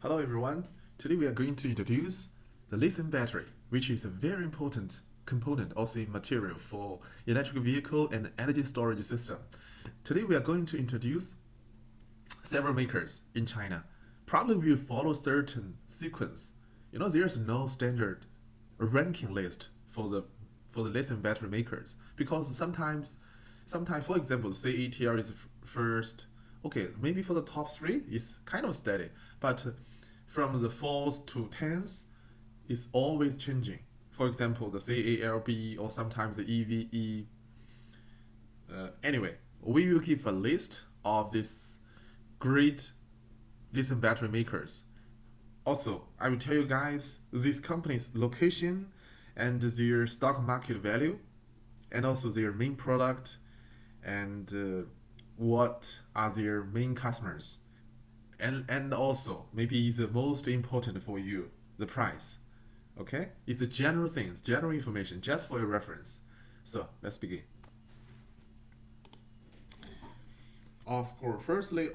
Hello everyone. Today we are going to introduce the lithium battery, which is a very important component of the material for electric vehicle and energy storage system. Today we are going to introduce several makers in China. Probably we will follow certain sequence. There's no standard ranking list for the lithium battery makers because sometimes for example CATL is first. Okay, maybe for the top three it's kind of steady, but from the fourth to tenth it's always changing. For example, the CALB or sometimes the EVE. Anyway, we will give a list of these great lithium battery makers. Also, I will tell you guys these companies' location and their stock market value, and also their main product and what are their main customers. And also, maybe the most important for you, the price. Okay? It's a general things, general information, just for your reference. So, let's begin. Of course, we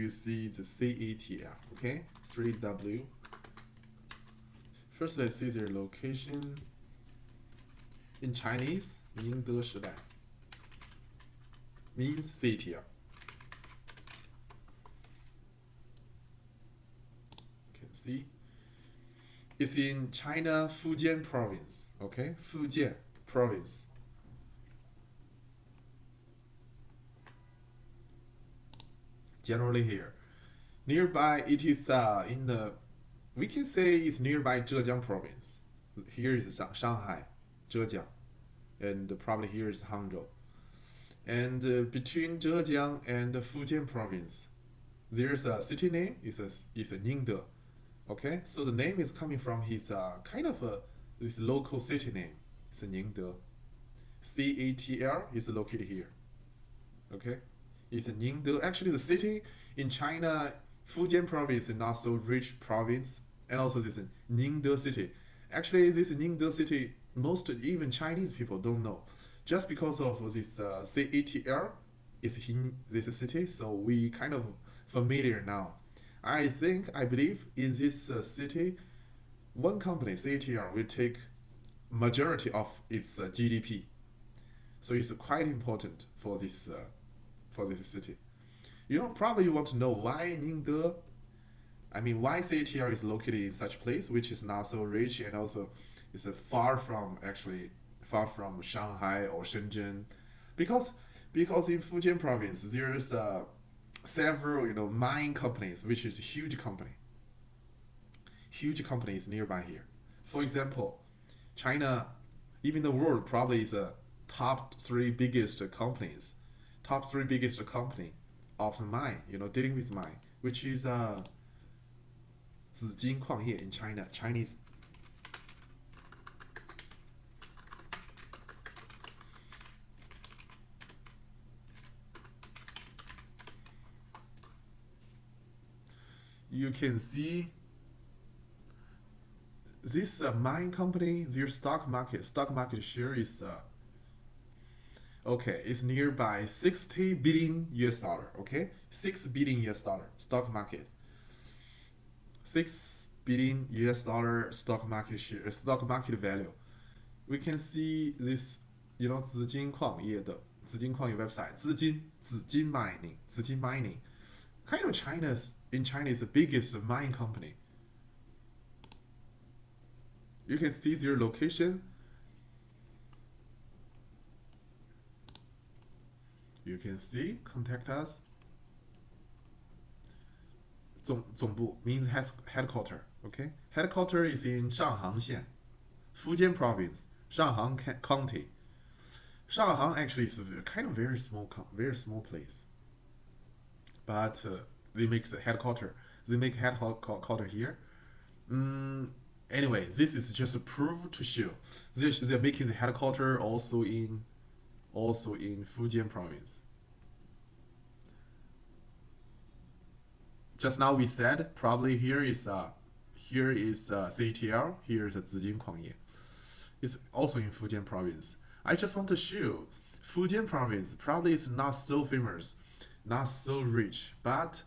will see the CATL, okay? 3W. First, let's see their location. In Chinese, 明德时代 means CATL. You can see. It's in China, Fujian province, okay? Fujian province. Generally here. Nearby, it is we can say it's nearby Zhejiang province. Here is Shanghai, Zhejiang, and probably here is Hangzhou. And between Zhejiang and the Fujian province, there's a city name, is a Ningde. Okay, so the name is coming from his this local city name. It's a Ningde. CATL is located here. Okay, it's a Ningde. Actually, the city in China, Fujian province is not so rich province, and also this Ningde city. Actually, this Ningde city, most even Chinese people don't know, just because of this CATL is in this city, so we kind of familiar now. I believe in this city, one company CATL will take majority of its GDP, so it's quite important for this city. Probably you want to know why Ningde. I mean, why CATL is located in such place, which is not so rich and also is far from Shanghai or Shenzhen, because in Fujian province there's several mine companies, which is huge companies nearby here. For example, China, even the world probably is a top three biggest company of the mine, dealing with mine, which is 紫金矿业 in China, Chinese. You can see this mine company, their stock market share is okay, it's nearby 60 billion US dollar. Okay, 6 billion US dollar stock market. 6 billion US dollar stock market share, stock market value. We can see this, 紫金矿业 website, 紫金 mining. Kind of in China is the biggest mine company. You can see their location. You can see, contact us. 总部 means headquarter. Okay, headquarter is in Shanghang 县, Fujian province, Shanghang County. Shanghang actually is a kind of very small place, but they make the headquarter. They make headquarter here. Anyway, this is just a proof to show they're making the headquarter also in Fujian province. Just now we said probably here is CATL, here is Zijin Kuangye. It's also in Fujian province. I just want to show Fujian province probably is not so famous, not so rich, but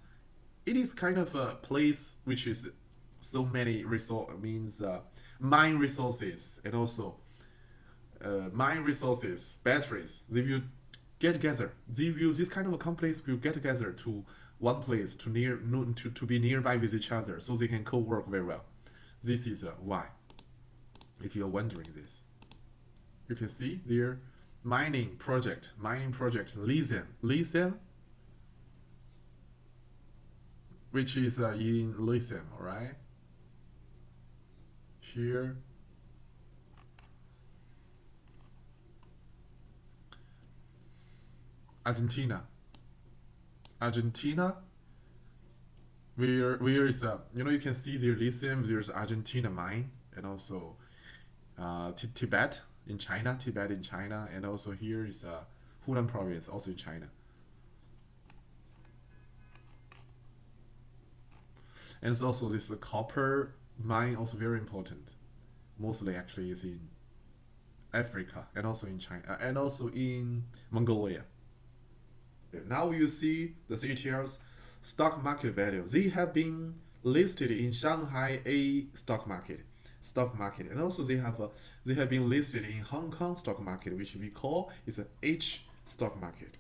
it is kind of a place which is so many resource means mine resources and also mine resources, batteries. They will get together. They will This kind of companies will get together to one place to be nearby with each other, so they can co-work very well. This is why. If you're wondering this, you can see their mining project, lithium, which is in lithium, all right. Here, Argentina, Argentina, where is you can see their lithium. There's Argentina mine, and also Tibet in China, and also here is Hunan province, also in China. And it's also this copper mine, also very important. Mostly actually is in Africa and also in China and also in Mongolia. Now you see the CATL's stock market value. They have been listed in Shanghai A stock market, and also they have been listed in Hong Kong stock market, which we call is a H stock market.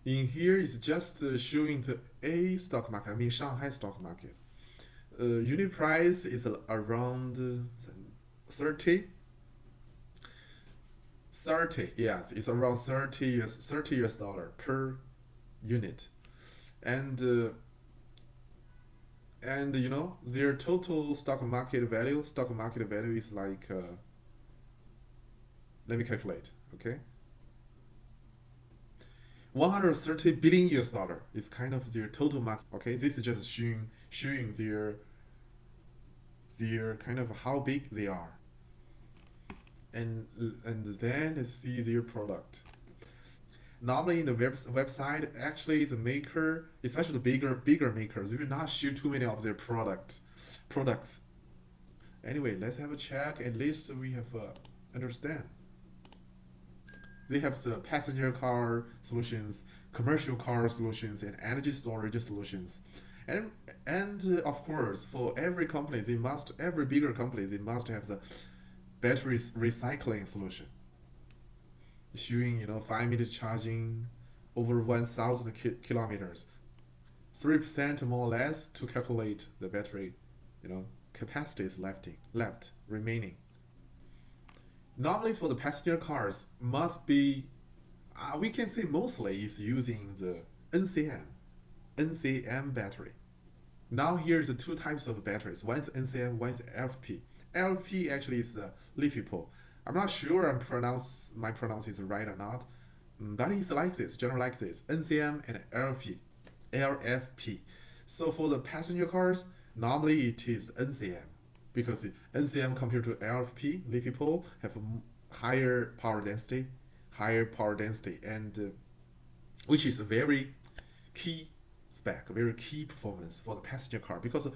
In here is just showing the A stock market, I mean Shanghai stock market. Unit price is around 30 30, yes, it's around 30 US dollar per unit. And and their total stock market value is like let me calculate, okay, 130 billion US dollar is kind of their total market. Okay, this is just showing their kind of how big they are. And then let's see their product. Normally in the website, actually the maker, especially the bigger makers, they will not show too many of their products. Anyway, let's have a check. At least we have understand. They have the passenger car solutions, commercial car solutions, and energy storage solutions. And of course, for every bigger company, they must have the battery recycling solution, showing 5 minute charging over 1,000 kilometers, 3% more or less to calculate the battery, capacity is left remaining. Normally for the passenger cars must be, we can say mostly is using the NCM battery. Now here's the two types of batteries. One is NCM, one is LFP. LFP actually is the lithium. I'm not sure my pronounce is right or not, but it's like this, general like this, NCM and LFP. So for the passenger cars, normally it is NCM because NCM compared to LFP, lithium have higher power density, and which is a very key spec, very key performance for the passenger car because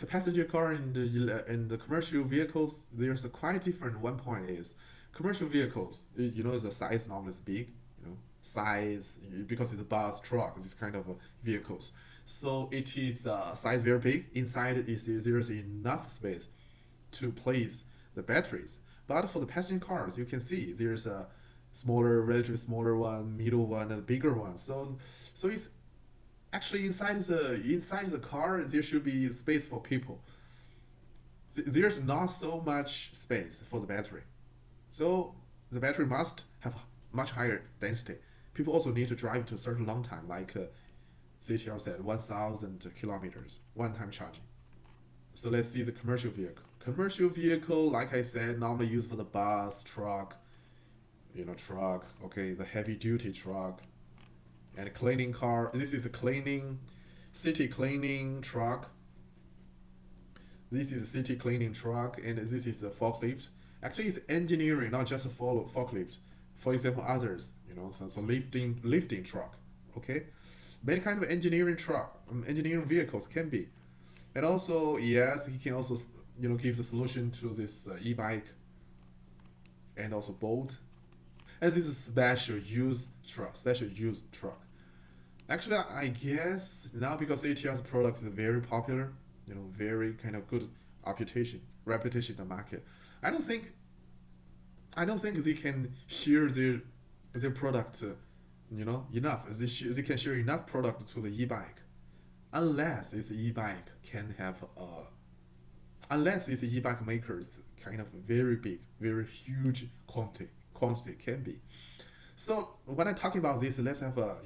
passenger car and the commercial vehicles, there's a quite different. One point is commercial vehicles, the size normally is big, size because it's a bus, truck, this kind of vehicles. So it is size very big. Inside there's enough space to place the batteries. But for the passenger cars, you can see there's a relatively smaller one, middle one, and a bigger one. So it's actually inside the car there should be space for people. There's not so much space for the battery, so the battery must have much higher density. People also need to drive to a certain long time, like CTL said, 1,000 kilometers one time charging. So let's see the commercial vehicle. Commercial vehicle, like I said, normally used for the bus, truck, okay, the heavy duty truck, and cleaning car. This is a city cleaning truck. This is a city cleaning truck, and this is a forklift. Actually, it's engineering, not just a forklift. For example, others, so lifting truck. Okay, many kind of engineering truck, engineering vehicles can be. And also, yes, he can also give the solution to this e-bike and also boat. And this is special use truck. Actually, I guess now because ATR's product is very popular, very kind of good reputation in the market. I don't think I don't think they can share their product, enough. They can share enough product to the e-bike unless this e-bike can have unless this e-bike makers kind of very big, very huge quantity can be. So when I'm talking about this, let's have a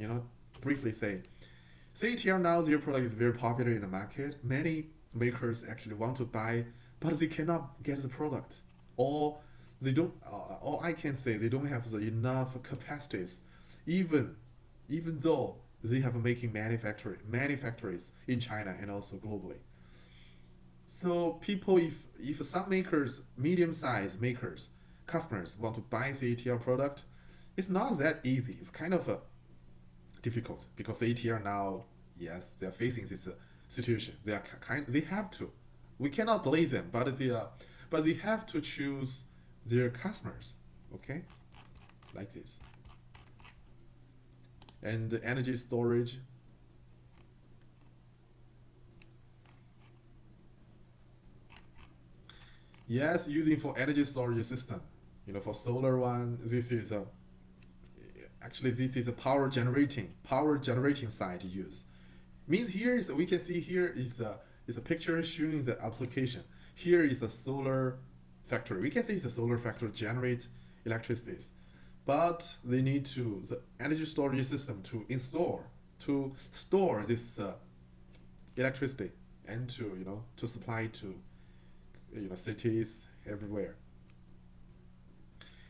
briefly say CATL now their product is very popular in the market. Many makers actually want to buy, but they cannot get the product, or they don't. Or I can say they don't have the enough capacities, even even though they have making manufacturers in China and also globally. So people, if some makers, medium sized makers, customers want to buy CATL product, it's not that easy. It's kind of difficult because ATL now, yes, they are facing this situation. They have to. We cannot blame them, but they have to choose their customers. Okay, like this. And the energy storage. Yes, using for energy storage system. For solar one, this is a actually this is a power generating side use. Means here is we can see here is a picture showing the application. Here is a solar factory. We can say it's a solar factory generate electricity, but they need to the energy storage system to store this electricity and to supply to cities everywhere.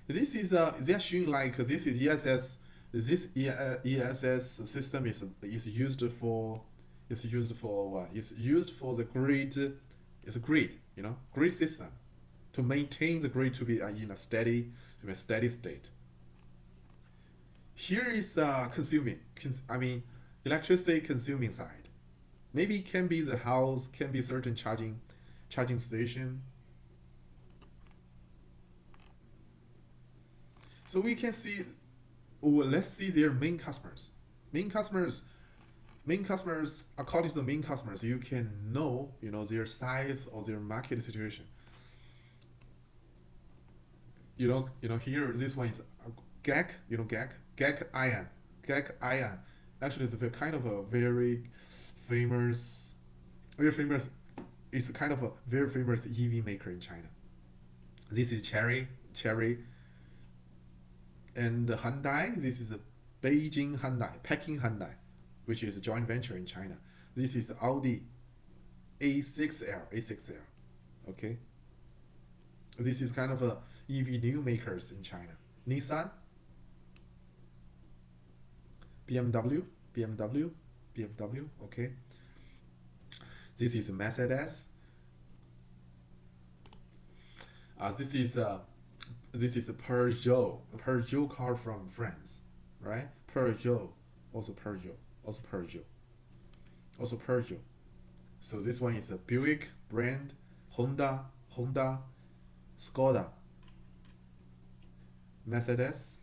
This is they are showing like this is ESS. This ESS system is used for what? It's used for the grid. It's a grid, grid system to maintain the grid to be in a steady state. Here is I mean, electricity consuming side. Maybe it can be the house, can be certain charging station. So we can see, well, let's see their main customers. Main customers, main customers. According to the main customers, you can know, their size or their market situation. Here this one is GAC. GAC Ion. GAC Ion. Actually, it's a kind of a famous, very famous. It's kind of a very famous EV maker in China. This is Cherry, and Hyundai. This is the Beijing Hyundai, Peking Hyundai, which is a joint venture in China. This is Audi A6L. Okay, this is kind of a EV new makers in China. Nissan, BMW, BMW. Okay, this is Mercedes. This is a Peugeot car from France, right? Also Peugeot, also Peugeot, also Peugeot. So this one is a Buick brand, Honda, Skoda, Mercedes,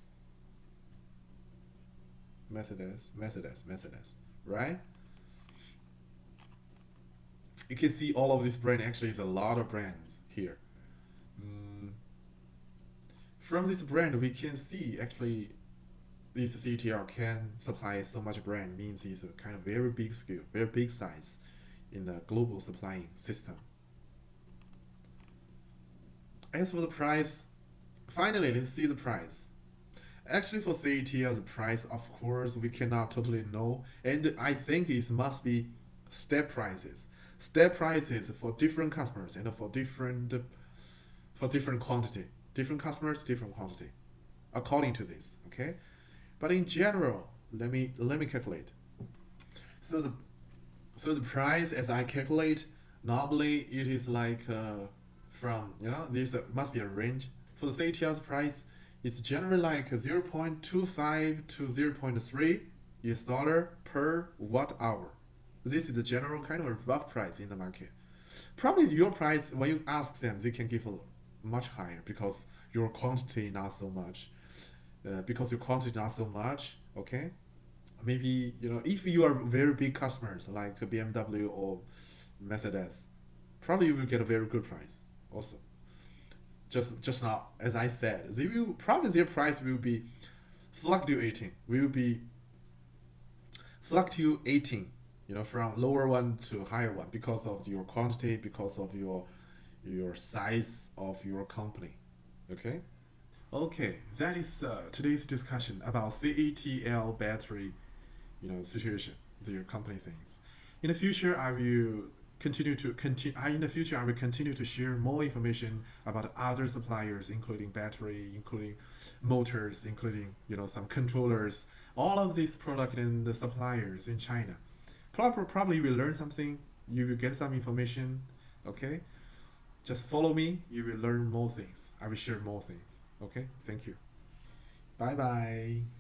right? You can see all of this brand actually is a lot of brands here. Mm, from this brand, we can see actually this CTL can supply so much brand means it's a kind of very big scale, very big size in the global supplying system. As for the price, finally let's see the price. Actually, for CATL, the price, of course, we cannot totally know, and I think it must be step prices. Step prices for different customers and for different quantity. Different customers, different quantity, according to this. Okay, but in general, let me calculate. So the price as I calculate, normally it is like from there's must be a range for the CATL's price. It's generally like 0.25 to 0.3 US dollar per watt hour. This is the general kind of rough price in the market. Probably your price, when you ask them, they can give a much higher because your quantity not so much. Okay? Maybe, if you are very big customers like BMW or Mercedes, probably you will get a very good price also. Just now, as I said, they will probably their price will be fluctuating, from lower one to higher one because of your quantity, because of your size of your company. Okay. Okay, that is today's discussion about CATL battery, situation, their company things. In the future, I will In the future, I will continue to share more information about other suppliers, including battery, including motors, including some controllers, all of these product and the suppliers in China. Probably you will learn something. You will get some information. Okay, just follow me. You will learn more things. I will share more things. Okay, thank you. Bye bye.